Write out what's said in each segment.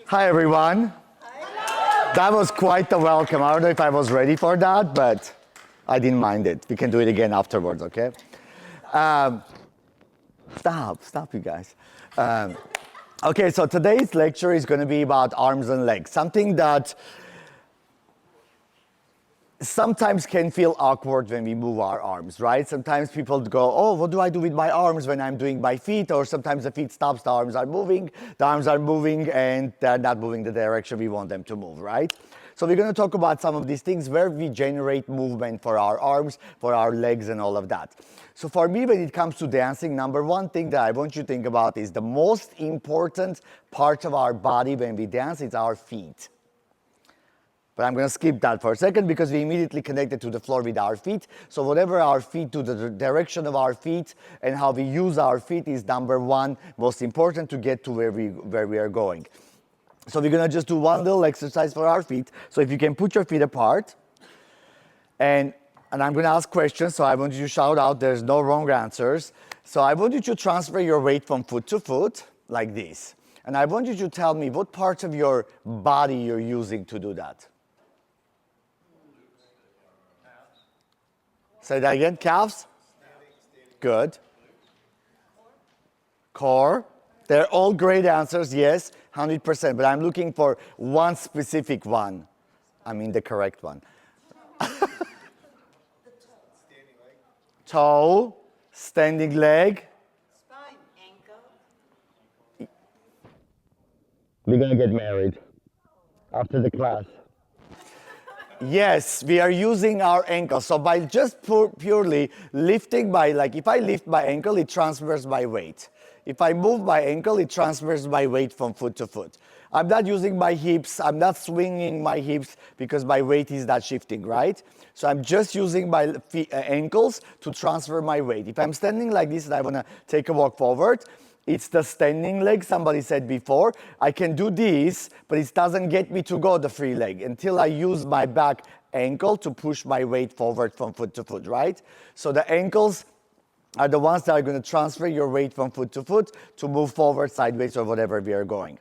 Hi, everyone. Hi. That was quite the welcome. I don't know if I was ready for that, but I didn't mind it. We can do it again afterwards, okay? Stop, you guys. Okay, so today's lecture is going to be about arms and legs, something that sometimes can feel awkward when we move our arms, right? Sometimes people go, oh, what do I do with my arms when I'm doing my feet? Or sometimes the feet stops, the arms are moving, and they're not moving the direction we want them to move, right? So we're going to talk about some of these things where we generate movement for our arms, for our legs, and all of that. So for me, when it comes to dancing, number one thing that I want you to think about is the most important part of our body when we dance is our feet. But I'm going to skip that for a second because we immediately connected to the floor with our feet. So whatever our feet do, the direction of our feet and how we use our feet is number one, most important to get to where we are going. So we're going to just do one little exercise for our feet. So if you can put your feet apart. And I'm going to ask questions, so I want you to shout out. There's no wrong answers. So I want you to transfer your weight from foot to foot like this. And I want you to tell me what parts of your body you're using to do that. Say that again, calves? Good. Core. They're all great answers, yes, 100%. But I'm looking for one specific one. I mean the correct one. Toe, standing leg. Spine, ankle. We're going to get married after the class. Yes, we are using our ankle. So by just purely lifting like if I lift my ankle, it transfers my weight. If I move my ankle, it transfers my weight from foot to foot. I'm not using my hips. I'm not swinging my hips because my weight is not shifting, right? So I'm just using my ankles to transfer my weight. If I'm standing like this and I want to take a walk forward, it's the standing leg, somebody said before. I can do this, but it doesn't get me to go the free leg until I use my back ankle to push my weight forward from foot to foot, right? So the ankles are the ones that are going to transfer your weight from foot to move forward, sideways, or whatever we are going.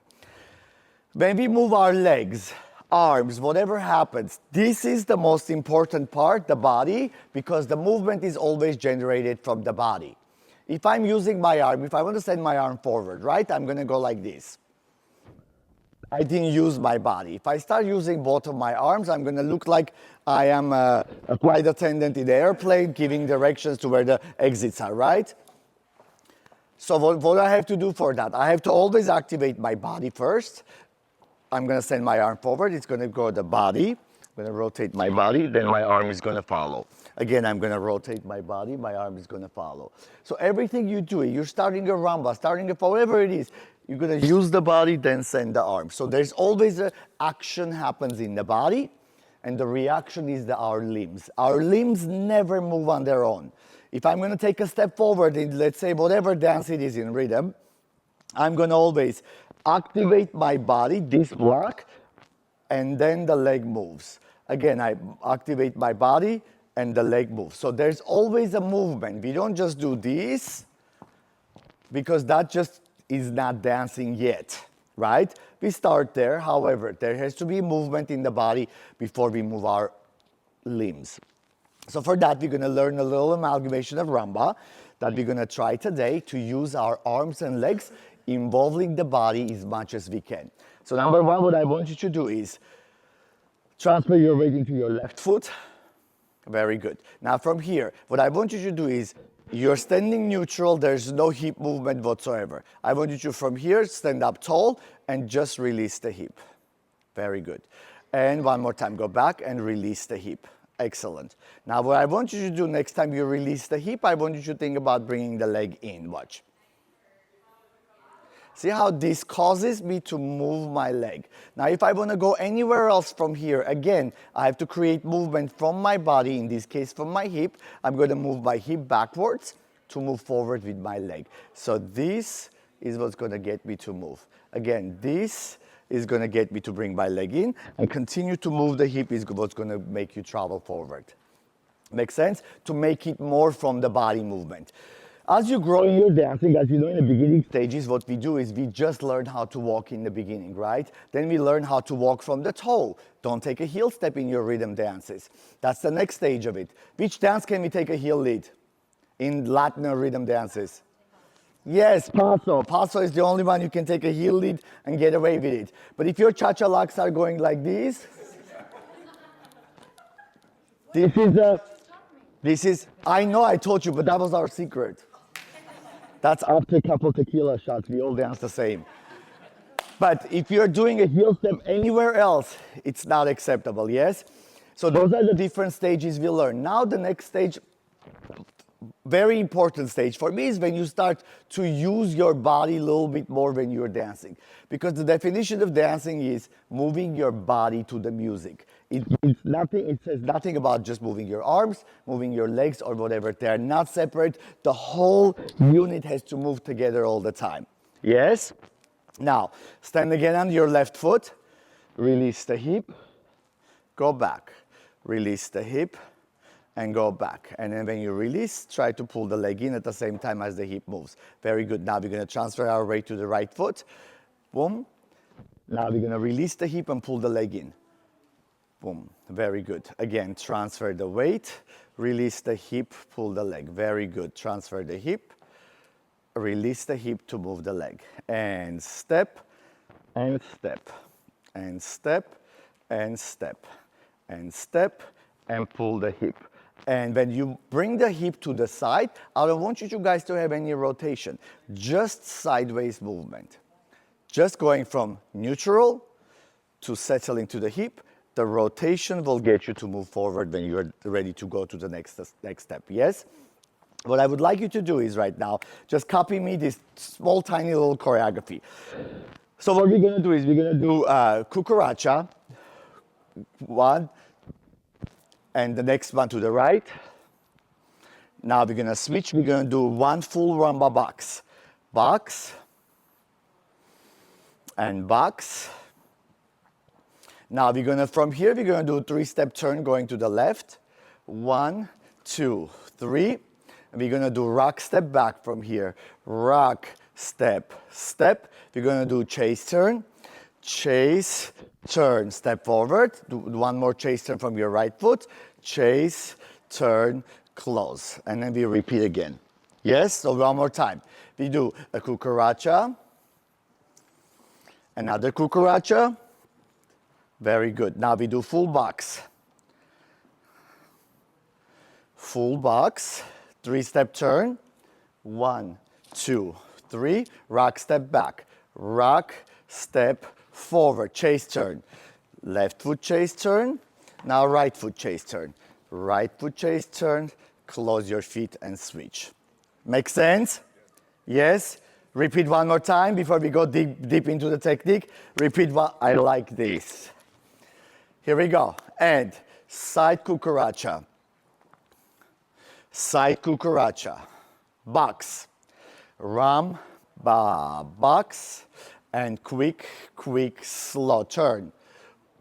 When we move our legs, arms, whatever happens, this is the most important part, the body, because the movement is always generated from the body. If I'm using my arm, if I want to send my arm forward, right, I'm going to go like this. I didn't use my body. If I start using both of my arms, I'm going to look like I am a flight attendant in the airplane giving directions to where the exits are, right? So what I have to do for that? I have to always activate my body first. I'm going to send my arm forward. It's going to go the body. I'm going to rotate my body. Then my arm is going to follow. Again, I'm going to rotate my body. My arm is going to follow. So everything you do, you're starting a rumba, starting a whatever it is, you're going to use the body, then send the arm. So there's always an action happens in the body, and the reaction is our limbs. Our limbs never move on their own. If I'm going to take a step forward in, let's say, whatever dance it is in rhythm, I'm going to always activate my body, this block, and then the leg moves. Again, I activate my body, and the leg moves. So there's always a movement. We don't just do this, because that just is not dancing yet, right? We start there. However, there has to be movement in the body before we move our limbs. So for that, we're going to learn a little amalgamation of rumba that we're going to try today to use our arms and legs involving the body as much as we can. So number one, what I want you to do is transfer your weight into your left foot. Very good. Now from here, what I want you to do is, you're standing neutral, there's no hip movement whatsoever. I want you to, from here, stand up tall and just release the hip. Very good. And one more time, go back and release the hip. Excellent. Now what I want you to do next time you release the hip, I want you to think about bringing the leg in. Watch. See how this causes me to move my leg. Now, if I want to go anywhere else from here, again, I have to create movement from my body, in this case from my hip. I'm going to move my hip backwards to move forward with my leg. So this is what's going to get me to move. Again, this is going to get me to bring my leg in, and continue to move the hip is what's going to make you travel forward. Make sense? To make it more from the body movement. As you grow in your dancing, as you know in the beginning stages, what we do is we just learn how to walk in the beginning, right? Then we learn how to walk from the toe. Don't take a heel step in your rhythm dances. That's the next stage of it. Which dance can we take a heel lead in Latin or rhythm dances? Yes, paso. Paso is the only one you can take a heel lead and get away with it. But if your cha-cha locks are going like this, this is, I know I told you, but that was our secret. That's after a couple tequila shots, we all dance the same. But if you're doing a heel step anywhere else, it's not acceptable, yes? So those are the different stages we learn. Now the next stage, very important stage for me, is when you start to use your body a little bit more when you're dancing. Because the definition of dancing is moving your body to the music. It says nothing about just moving your arms, moving your legs or whatever. They're not separate. The whole unit has to move together all the time. Yes? Now, stand again on your left foot. Release the hip. Go back. Release the hip. And go back. And then when you release, try to pull the leg in at the same time as the hip moves. Very good. Now we're going to transfer our weight to the right foot. Boom. Now we're going to release the hip and pull the leg in. Boom. Very good. Again, transfer the weight, release the hip, pull the leg. Very good. Transfer the hip, release the hip to move the leg. And step, and step, and step, and step, and step, and pull the hip. And when you bring the hip to the side, I don't want you guys to have any rotation, just sideways movement. Just going from neutral to settling to the hip. The rotation will get you to move forward when you're ready to go to the next step, yes? What I would like you to do is right now, just copy me this small, tiny little choreography. So what we're gonna do is we're gonna do cucaracha, one, and the next one to the right. Now we're gonna switch, we're gonna do one full rumba box. Box, and box. Now we're gonna, from here, we're gonna do a 3-step turn going to the left. 1, 2, 3. And we're gonna do rock, step back from here. Rock, step, step. We're gonna do chase, turn, step forward. Do one more chase turn from your right foot. Chase, turn, close. And then we repeat again. Yes, so one more time. We do a cucaracha, another cucaracha. Very good. Now we do full box. Full box, 3-step turn. 1, 2, 3. Rock, step back. Rock, step forward. Chase turn. Left foot chase turn. Now right foot chase turn. Right foot chase turn. Close your feet and switch. Make sense? Yes? Repeat one more time before we go deep into the technique. Repeat one. I like this. Here we go. And side cucaracha. Side cucaracha. Box. Rumba box. And quick, slow turn.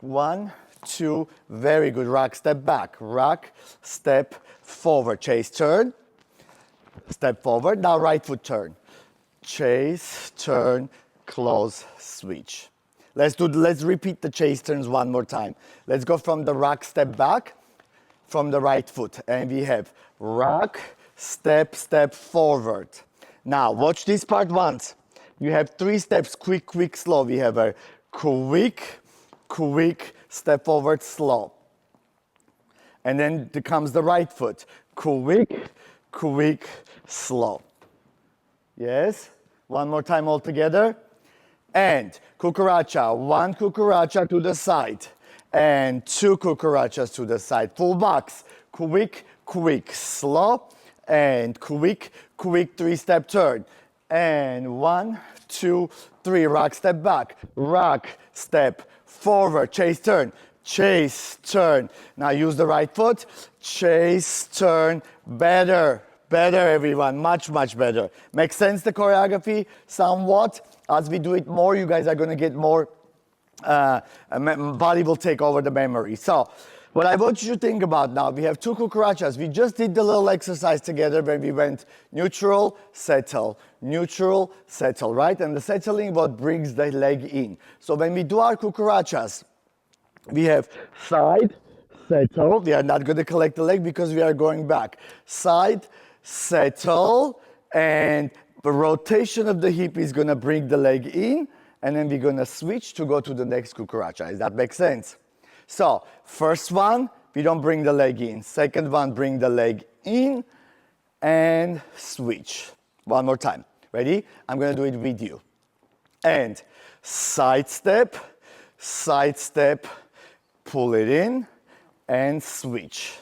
1, 2, very good. Rock, step back. Rock, step forward. Chase, turn. Step forward. Now right foot turn. Chase, turn, close, switch. Let's repeat the chase turns one more time. Let's go from the rock, step back, from the right foot. And we have rock, step, step forward. Now, watch this part once. You have 3 steps, quick, slow. We have a quick, step forward, slow. And then comes the right foot. Quick, slow. Yes? One more time all together. And cucaracha, 1 cucaracha to the side. And 2 cucarachas to the side. Full box. Quick, slow. And quick, 3-step turn. And 1, 2, 3. Rock, step back. Rock, step forward. Chase, turn. Chase, turn. Now use the right foot. Chase, turn. Better, everyone. Much better. Makes sense, the choreography? Somewhat. As we do it more, you guys are going to get more, body will take over the memory. So What I want you to think about now, we have two cucarachas. We just did the little exercise together when we went neutral, settle, right? And the settling what brings the leg in. So when we do our cucarachas, we have side, settle. We are not going to collect the leg because we are going back. Side, settle, and the rotation of the hip is going to bring the leg in, and then we're going to switch to go to the next cucaracha. Does that make sense? So, first one, we don't bring the leg in. Second one, bring the leg in and switch. One more time. Ready? I'm going to do it with you. And side step, pull it in, and switch.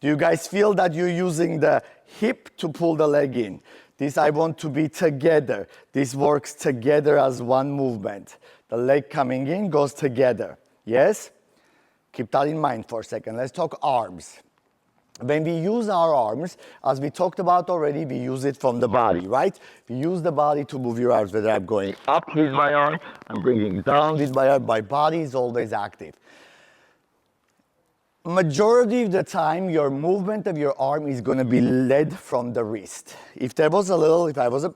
Do you guys feel that you're using the hip to pull the leg in? This I want to be together. This works together as one movement. The leg coming in goes together. Yes? Keep that in mind for a second. Let's talk arms. When we use our arms, as we talked about already, we use it from the body, right? We use the body to move your arms. Whether I'm going up with my arm, I'm bringing down with my arm, my body is always active. Majority of the time, your movement of your arm is going to be led from the wrist. If I was a,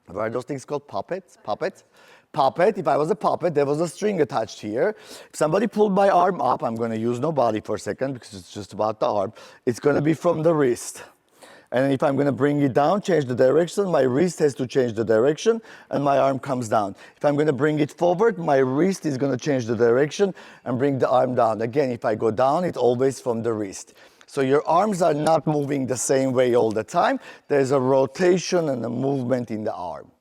what are those things called? Puppet? If I was a puppet, there was a string attached here. If somebody pulled my arm up, I'm going to use no body for a second because it's just about the arm. It's going to be from the wrist. And if I'm going to bring it down, change the direction, my wrist has to change the direction and my arm comes down. If I'm going to bring it forward, my wrist is going to change the direction and bring the arm down. Again, if I go down, it's always from the wrist. So your arms are not moving the same way all the time. There's a rotation and a movement in the arm.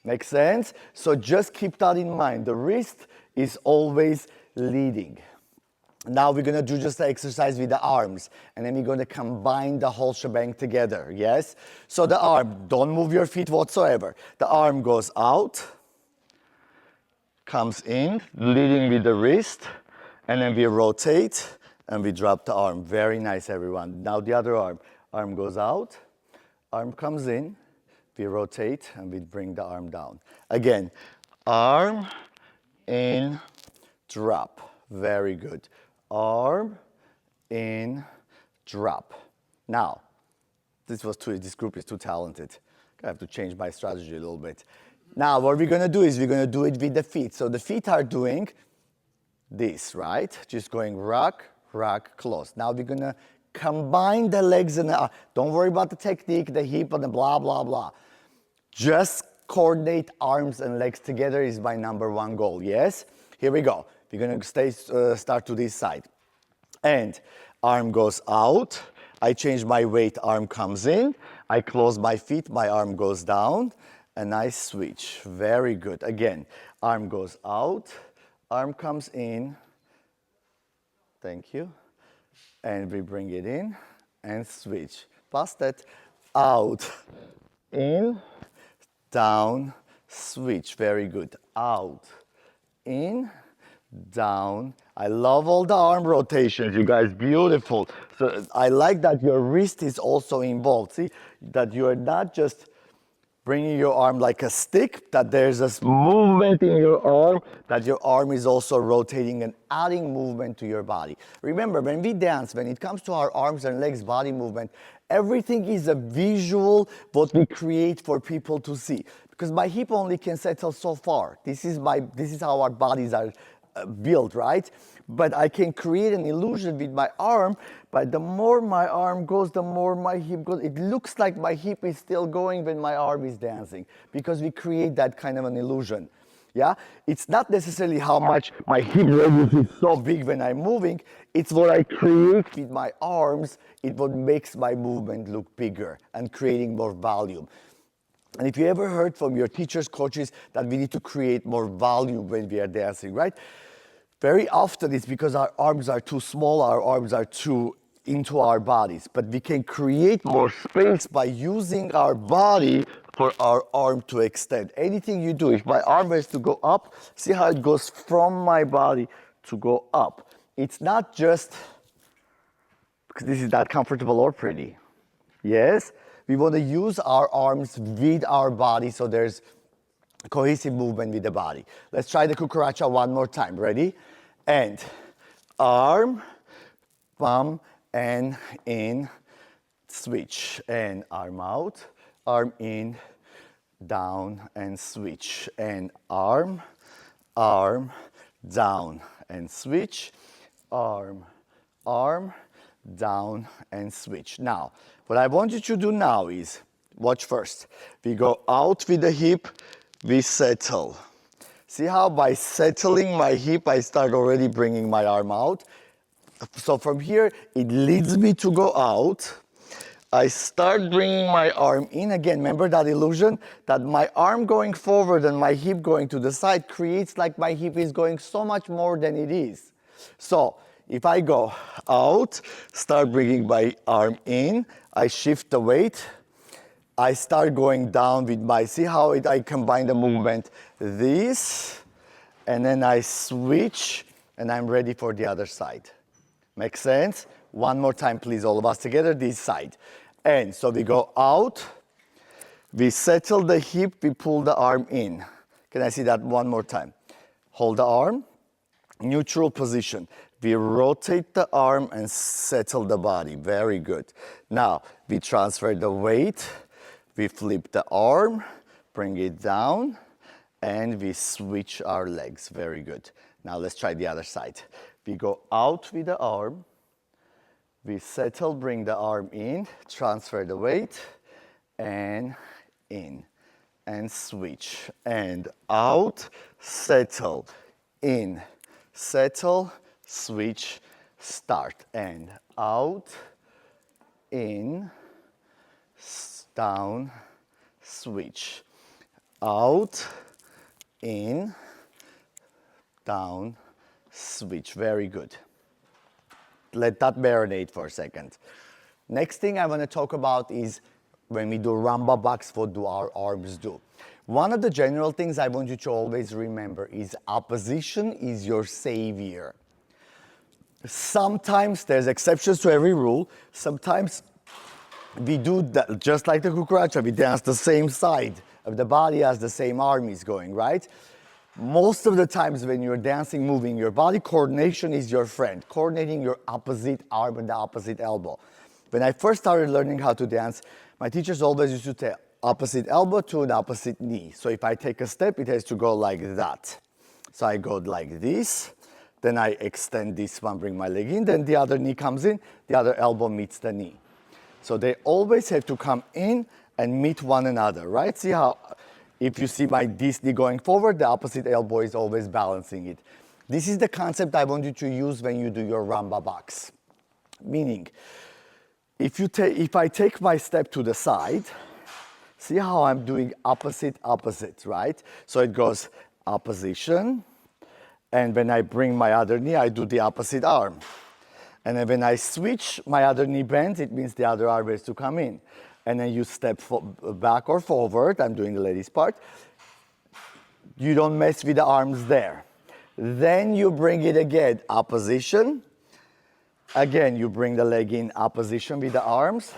Make sense? So just keep that in mind. The wrist is always leading. Now we're going to do just the exercise with the arms. And then we're going to combine the whole shebang together. Yes? So the arm, don't move your feet whatsoever. The arm goes out, comes in, leading with the wrist. And then we rotate and we drop the arm. Very nice, everyone. Now the other arm. Arm goes out, arm comes in. We rotate and we bring the arm down. Again, arm, in, drop. Very good. Arm, in, drop. Now, this group is too talented. I have to change my strategy a little bit. Now, what we're going to do is we're going to do it with the feet. So the feet are doing this, right? Just going rock, rock, close. Now we're going to combine the legs and the, don't worry about the technique, the hip, and the blah, blah, blah. Just coordinate arms and legs together is my number one goal, yes? Here we go. We're going to start to this side. And arm goes out. I change my weight, arm comes in. I close my feet, my arm goes down. And I switch. Very good. Again, arm goes out. Arm comes in. Thank you. And we bring it in and switch. Past that. Out. In. Down, switch, very good. Out, in, down. I love all the arm rotations, you guys, beautiful. So I like that your wrist is also involved. See, that you are not just bringing your arm like a stick, that there's a movement in your arm, that your arm is also rotating and adding movement to your body. Remember, when we dance, when it comes to our arms and legs body movement, everything is a visual, what we create for people to see. Because my hip only can settle so far. This is how our bodies are built, right? But I can create an illusion with my arm, but the more my arm goes, the more my hip goes. It looks like my hip is still going when my arm is dancing, because we create that kind of an illusion. Yeah? It's not necessarily how much my hip radius is so big when I'm moving, it's what I create with my arms, it's what makes my movement look bigger and creating more volume. And if you ever heard from your teachers, coaches, that we need to create more volume when we are dancing, right? Very often it's because our arms are too small, our arms are too into our bodies. But we can create more space by using our body for our arm to extend. Anything you do, if my arm is to go up, see how it goes from my body to go up. It's not just because this is not comfortable or pretty. Yes? We want to use our arms with our body so there's cohesive movement with the body. Let's try the cucaracha one more time. Ready? And arm, bum, and in, switch, and arm out, arm in, down, and switch, and arm, arm, down, and switch, arm, arm, down, and switch. Now, what I want you to do now is, watch first. We go out with the hip, we settle. See how by settling my hip, I start already bringing my arm out. So from here, it leads me to go out. I start bringing my arm in. Again, remember that illusion? That my arm going forward and my hip going to the side creates like my hip is going so much more than it is. So if I go out, start bringing my arm in, I shift the weight, I start going down with my, see how I combine the movement, this, and then I switch, and I'm ready for the other side. Make sense? One more time, please, all of us together, this side. And so we go out, we settle the hip, we pull the arm in. Can I see that one more time? Hold the arm, neutral position. We rotate the arm and settle the body, very good. Now, we transfer the weight, we flip the arm, bring it down, and we switch our legs, very good. Now let's try the other side. We go out with the arm, we settle, bring the arm in, transfer the weight, and in, and switch, and out, settle, in, settle, switch, start, and out, in, down, switch, out, in, down, switch. Very good. Let that marinate for a second. Next thing I want to talk about is when we do rumba box, what do our arms do? One of the general things I want you to always remember is opposition is your savior. Sometimes there's exceptions to every rule. Sometimes we do that, just like the cucaracha, we dance the same side of the body as the same arm is going, right? Most of the times when you're dancing, moving your body, coordination is your friend. Coordinating your opposite arm and the opposite elbow. When I first started learning how to dance, my teachers always used to tell opposite elbow to an opposite knee. So if I take a step, it has to go like that. So I go like this, then I extend this one, bring my leg in, then the other knee comes in, the other elbow meets the knee. So they always have to come in and meet one another, right? See how, if you see this knee going forward, the opposite elbow is always balancing it. This is the concept I want you to use when you do your rumba box. Meaning, if I take my step to the side, see how I'm doing opposite, opposite, right? So it goes opposition, and when I bring my other knee, I do the opposite arm. And then when I switch, my other knee bends, it means the other arm has to come in. And then you step back or forward, I'm doing the ladies part. You don't mess with the arms there. Then you bring it again, opposition. Again, you bring the leg in opposition with the arms,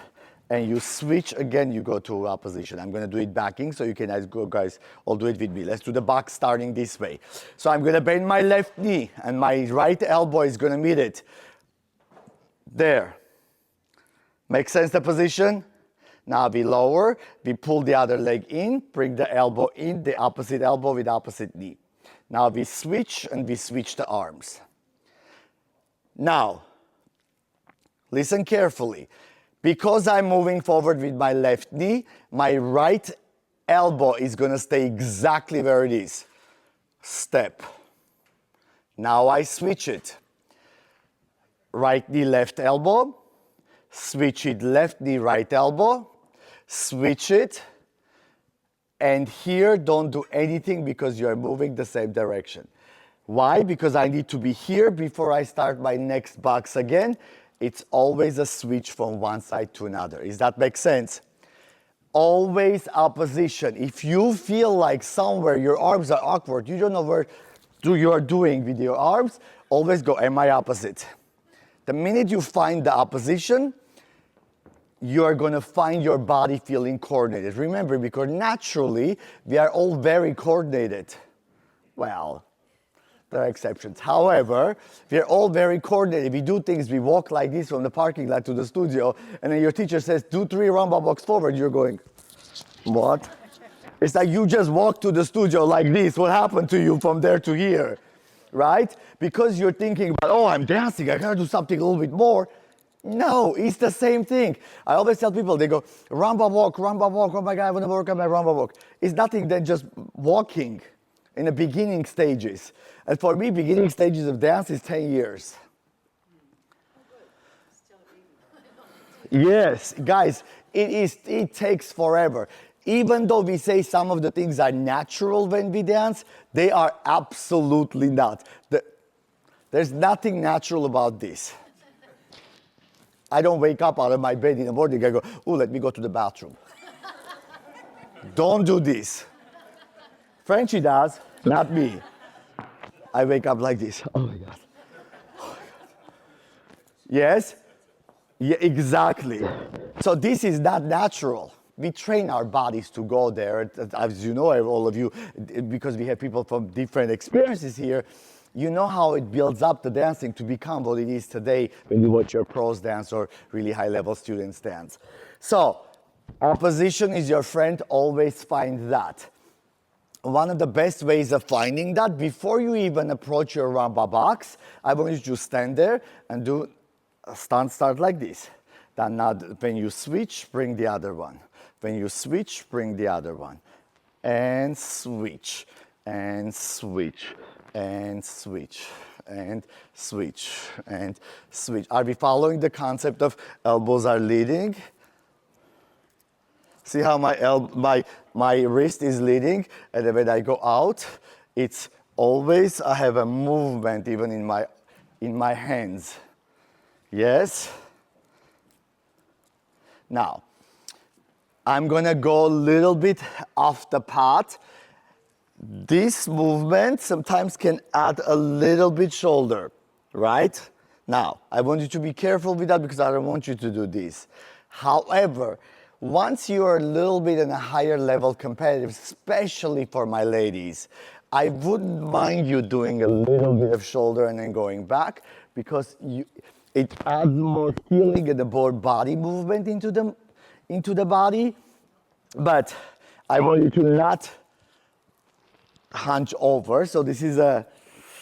and you switch again, you go to opposition. I'm gonna do it backing, so you can guys all do it with me. Let's do the box starting this way. So I'm gonna bend my left knee, and my right elbow is gonna meet it. There. Make sense, the position? Now we lower, we pull the other leg in, bring the elbow in, the opposite elbow with opposite knee. Now we switch, and we switch the arms. Now, listen carefully. Because I'm moving forward with my left knee, my right elbow is gonna stay exactly where it is. Step. Now I switch it. Right knee, left elbow. Switch it, left knee, right elbow. Switch it. And here, don't do anything because you're moving the same direction. Why? Because I need to be here before I start my next box again. It's always a switch from one side to another. Does that make sense? Always opposition. If you feel like somewhere your arms are awkward, you don't know where you are doing with your arms, always go, am I opposite? The minute you find the opposition, you are going to find your body feeling coordinated. Remember, because naturally, we are all very coordinated. Well, There are exceptions. However, we're all very coordinated. We do things, we walk like this from the parking lot to the studio, and then your teacher says, do 3 rumba walks forward. You're going, what? It's like you just walked to the studio like this. What happened to you from there to here, right? Because you're thinking about, oh, I'm dancing, I gotta do something a little bit more. No, it's the same thing. I always tell people, they go, rumba walk, oh my God, I wanna work on my rumba walk. It's nothing than just walking in the beginning stages. And for me, beginning stages of dance is 10 years. Yes, guys, it takes forever. Even though we say some of the things are natural when we dance, they are absolutely not. There's nothing natural about this. I don't wake up out of my bed in the morning and go, oh, let me go to the bathroom. Don't do this. Frenchie does, not me. I wake up like this. Oh my God. Oh my God. Yes? Yeah, exactly. So this is not natural. We train our bodies to go there. As you know, all of you, because we have people from different experiences here, you know how it builds up the dancing to become what it is today when you watch your pros dance or really high-level students dance. So, opposition is your friend, always find that. One of the best ways of finding that, before you even approach your rumba box, I want you to stand there and do a start like this. Then now, when you switch, bring the other one. When you switch, bring the other one. And switch, and switch, and switch, and switch, and switch. Are we following the concept of elbows are leading? See how my wrist is leading, and then when I go out, it's always, I have a movement even in my hands. Yes? Now, I'm gonna go a little bit off the path. This movement sometimes can add a little bit shoulder, right? Now, I want you to be careful with that because I don't want you to do this. However, once you are a little bit in a higher level competitive, especially for my ladies, I wouldn't mind you doing a little bit of shoulder and then going back because it adds more feeling and the more body movement into the body. But I want you to not hunch over. So this is a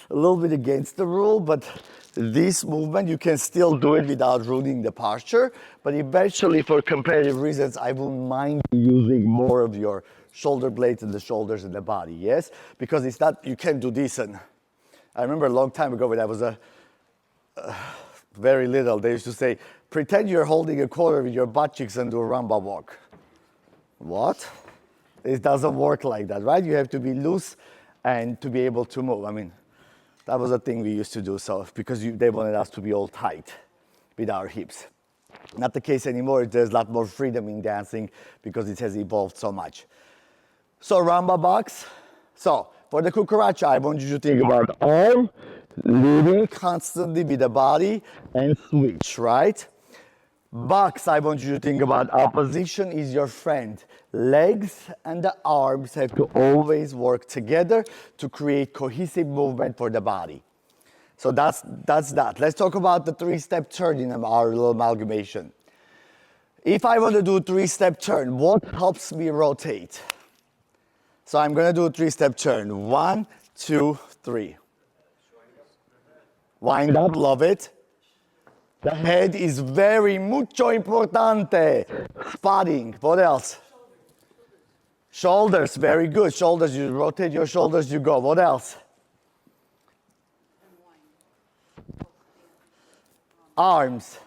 little bit against the rule, but this movement, you can still do it without ruining the posture. But eventually, for competitive reasons, I wouldn't mind using more of your shoulder blades and the shoulders and the body, yes? Because it's not, you can't do this. And I remember a long time ago when I was very little, they used to say, pretend you're holding a quarter with your butt cheeks and do a rumba walk. What? It doesn't work like that, right? You have to be loose and to be able to move. I mean, that was a thing we used to do, so because they wanted us to be all tight with our hips. Not the case anymore. There's a lot more freedom in dancing because it has evolved so much. So rumba box. So for the cucaracha, I want you to think about arm, leading constantly with the body, and switch, right? Box, I want you to think about opposition is your friend. Legs and the arms have to always work together to create cohesive movement for the body. So that's that. Let's talk about the 3-step turn in our little amalgamation. If I want to do a 3-step turn, what helps me rotate? So I'm going to do a 3-step turn. 1, 2, 3. Wind up, love it. The head is very mucho importante. Spotting, what else? Shoulders, very good. Shoulders, you rotate your shoulders, you go. What else? Arms.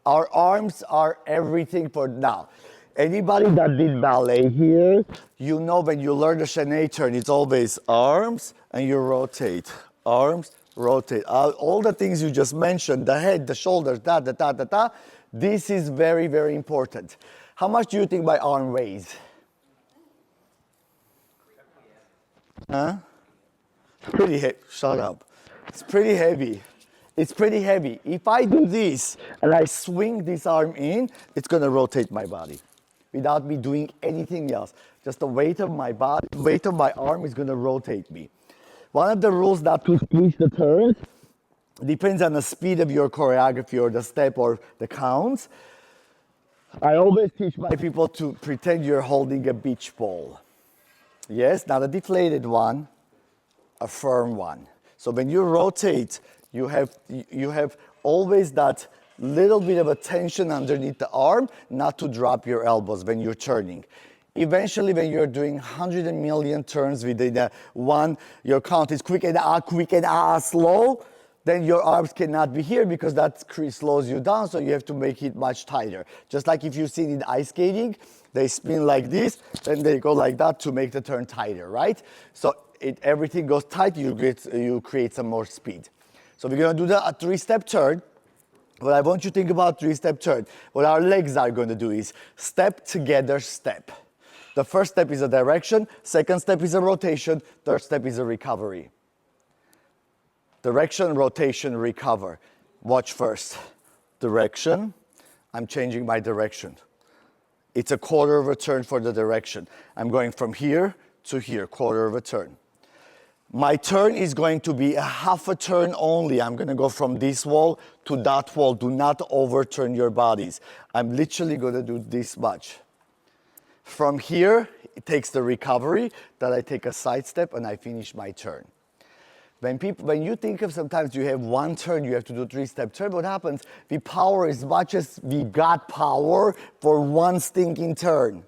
Our arms are everything for now. Anybody that did ballet here, you know when you learn the chaîné turn, it's always arms and you rotate. Arms, rotate. All the things you just mentioned, the head, the shoulders, this is very, very important. How much do you think my arm weighs? Huh? Pretty heavy. Shut up. It's pretty heavy. It's pretty heavy. If I do this and I swing this arm in, it's gonna rotate my body without me doing anything else. Just the weight of my body, weight of my arm is gonna rotate me. One of the rules that to squeeze the turns depends on the speed of your choreography or the step or the counts. I always teach my people to pretend you're holding a beach ball. Yes, not a deflated one, a firm one. So when you rotate, you have always that little bit of a tension underneath the arm, not to drop your elbows when you're turning. Eventually, when you're doing 100 million turns within one, your count is quick and slow, then your arms cannot be here because that slows you down, so you have to make it much tighter. Just like if you've seen in ice skating, they spin like this, then they go like that to make the turn tighter, right? So everything goes tight, you create some more speed. So we're gonna do the three-step turn. What I want you to think about three-step turn, what our legs are gonna do is step together, step. The first step is a direction, second step is a rotation, third step is a recovery. Direction, rotation, recover. Watch first. Direction, I'm changing my direction. It's a quarter of a turn for the direction. I'm going from here to here, quarter of a turn. My turn is going to be a half a turn only. I'm gonna go from this wall to that wall. Do not overturn your bodies. I'm literally gonna do this much. From here, it takes the recovery, that I take a side step and I finish my turn. When you think of sometimes you have one turn, you have to do a three-step turn, what happens? We power as much as we got power for one stinking turn.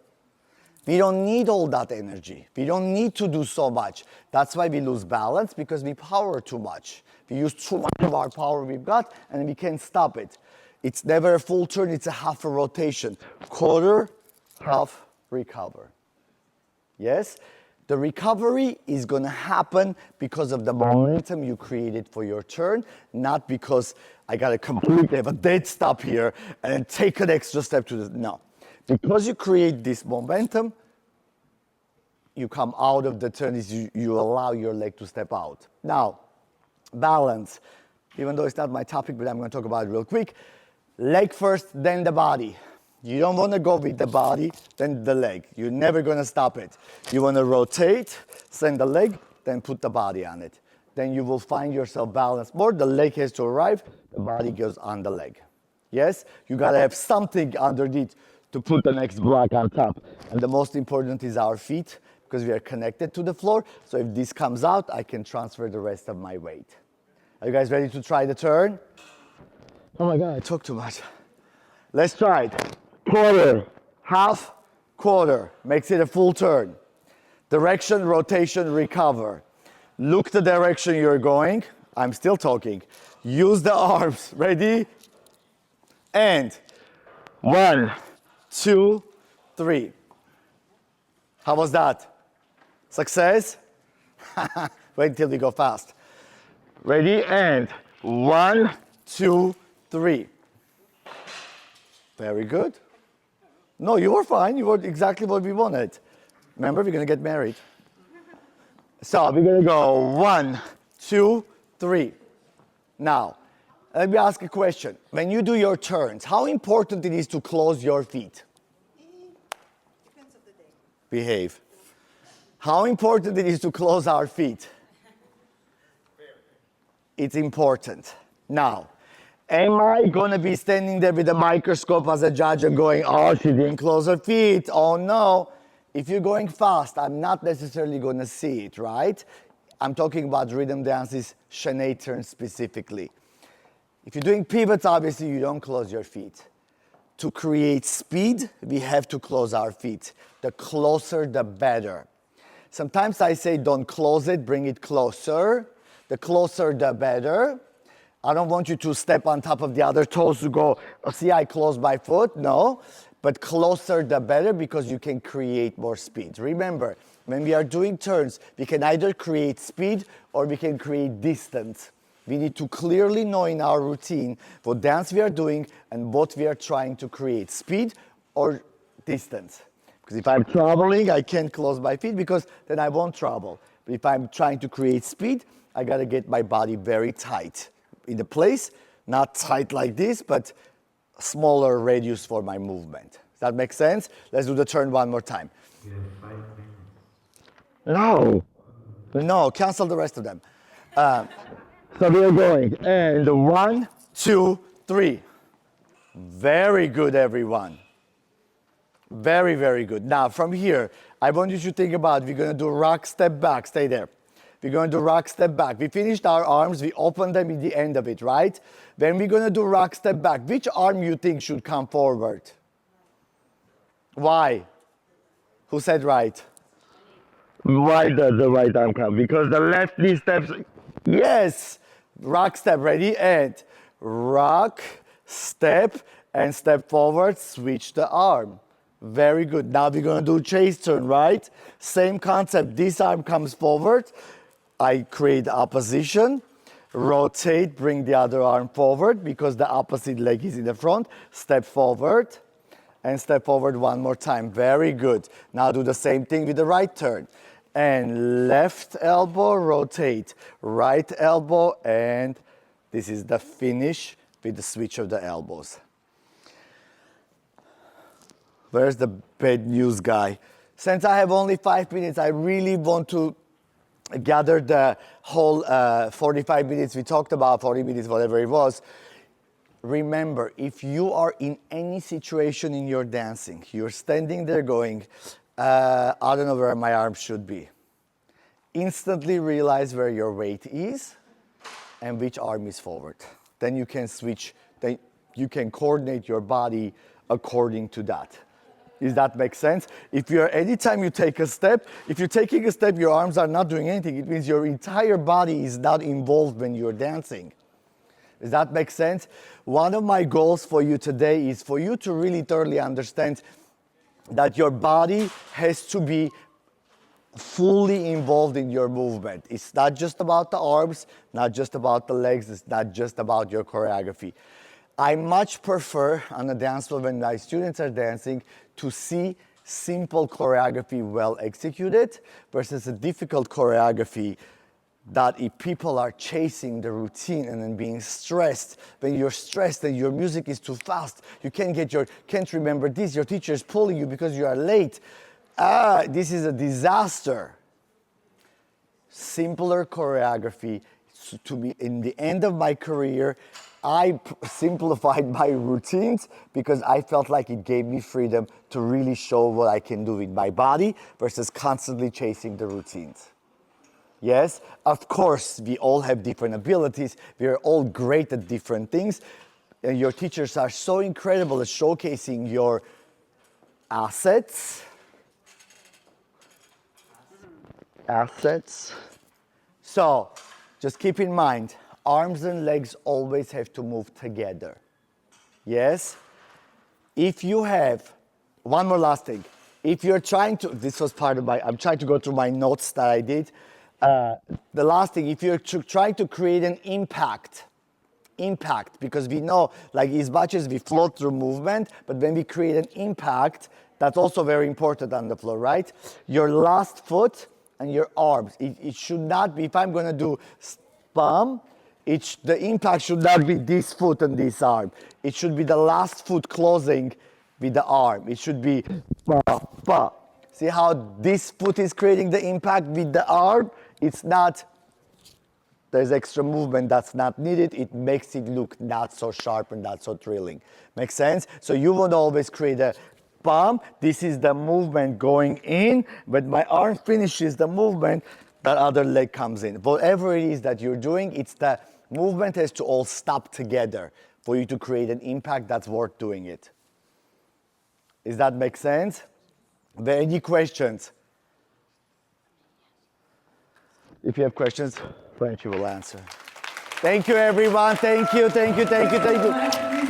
We don't need all that energy. We don't need to do so much. That's why we lose balance, because we power too much. We use too much of our power we've got and we can't stop it. It's never a full turn, it's a half a rotation. Quarter, half, recover. Yes? The recovery is going to happen because of the momentum you created for your turn, not because I got to completely have a dead stop here and then take an extra step to the, no. Because you create this momentum, you come out of the turn, you allow your leg to step out. Now, balance. Even though it's not my topic, but I'm going to talk about it real quick. Leg first, then the body. You don't want to go with the body, then the leg. You're never going to stop it. You want to rotate, send the leg, then put the body on it. Then you will find yourself balanced more. The leg has to arrive, the body goes on the leg. Yes? You got to have something underneath to put the next block on top. And the most important is our feet, because we are connected to the floor. So if this comes out, I can transfer the rest of my weight. Are you guys ready to try the turn? Oh my God, I talk too much. Let's try it. Quarter, half, quarter. Makes it a full turn. Direction, rotation, recover. Look the direction you're going. I'm still talking. Use the arms. Ready? And 1, 2, 3. How was that? Success? Wait until we go fast. Ready? And 1, 2, 3. Very good. No, you were fine. You were exactly what we wanted. Remember, we're going to get married. So we're going to go 1, 2, 3. Now, let me ask a question. When you do your turns, how important it is to close your feet? Depends on the day. Behave. How important it is to close our feet? It's important. Now, am I going to be standing there with a microscope as a judge and going, oh, she didn't close her feet, oh no. If you're going fast, I'm not necessarily going to see it, right? I'm talking about rhythm dances, Shanae turns specifically. If you're doing pivots, obviously you don't close your feet. To create speed, we have to close our feet. The closer, the better. Sometimes I say don't close it, bring it closer. The closer, the better. I don't want you to step on top of the other toes to go, oh, see, I closed my foot. No, but closer the better, because you can create more speed. Remember, when we are doing turns, we can either create speed or we can create distance. We need to clearly know in our routine what dance we are doing and what we are trying to create, speed or distance. Because if I'm traveling, I can't close my feet because then I won't travel. But if I'm trying to create speed, I gotta get my body very tight in the place, not tight like this, but smaller radius for my movement. Does that make sense? Let's do the turn one more time. You have 5 minutes. No. No, cancel the rest of them. So we are going, and 1, 2, 3. Very good, everyone. Very, very good. Now, from here, I want you to think about, we're going to do rock, step back. Stay there. We're going to do rock, step back. We finished our arms. We opened them at the end of it, right? Then we're going to do rock, step back. Which arm you think should come forward? Why? Who said right? Why does the right arm come? Because the left knee steps. Yes. Rock, step. Ready? And rock, step, and step forward. Switch the arm. Very good. Now we're going to do chase turn, right? Same concept. This arm comes forward. I create opposition. Rotate, bring the other arm forward because the opposite leg is in the front. Step forward and step forward one more time. Very good. Now do the same thing with the right turn. And left elbow, rotate. Right elbow, and this is the finish with the switch of the elbows. Where's the bad news guy? Since I have only 5 minutes, I really want to gather the whole 45 minutes we talked about, 40 minutes, whatever it was. Remember, if you are in any situation in your dancing, you're standing there going, I don't know where my arm should be. Instantly realize where your weight is and which arm is forward. Then you can switch, then you can coordinate your body according to that. Does that make sense? If you're, anytime you take a step, if you're taking a step, your arms are not doing anything. It means your entire body is not involved when you're dancing. Does that make sense? One of my goals for you today is for you to really thoroughly understand that your body has to be fully involved in your movement. It's not just about the arms, not just about the legs, it's not just about your choreography. I much prefer on a dance floor when my students are dancing to see simple choreography well executed versus a difficult choreography that if people are chasing the routine and then being stressed, when you're stressed and your music is too fast, you can't remember this, your teacher is pulling you because you are late. This is a disaster. Simpler choreography. To me, in the end of my career, I simplified my routines because I felt like it gave me freedom to really show what I can do with my body versus constantly chasing the routines. Yes, of course, we all have different abilities. We are all great at different things. And your teachers are so incredible at showcasing your assets. So, just keep in mind, arms and legs always have to move together. Yes? If you have, one more last thing. If you're trying to, this was part of my, I'm trying to go through my notes that I did. The last thing, if you're trying to create an impact, because we know, like as much as we float through movement, but when we create an impact, that's also very important on the floor, right? Your last foot and your arms, it should not be, if I'm gonna do bum, the impact should not be this foot and this arm. It should be the last foot closing with the arm. It should be ba, ba. See how this foot is creating the impact with the arm? It's not, there's extra movement that's not needed. It makes it look not so sharp and not so thrilling. Make sense? So you want to always create a bump. This is the movement going in, but my arm finishes the movement, that other leg comes in. Whatever it is that you're doing, it's the movement has to all stop together for you to create an impact that's worth doing it. Does that make sense? Are there any questions? If you have questions, Frenchie will answer. Thank you, everyone. Thank you, thank you, thank you, thank you.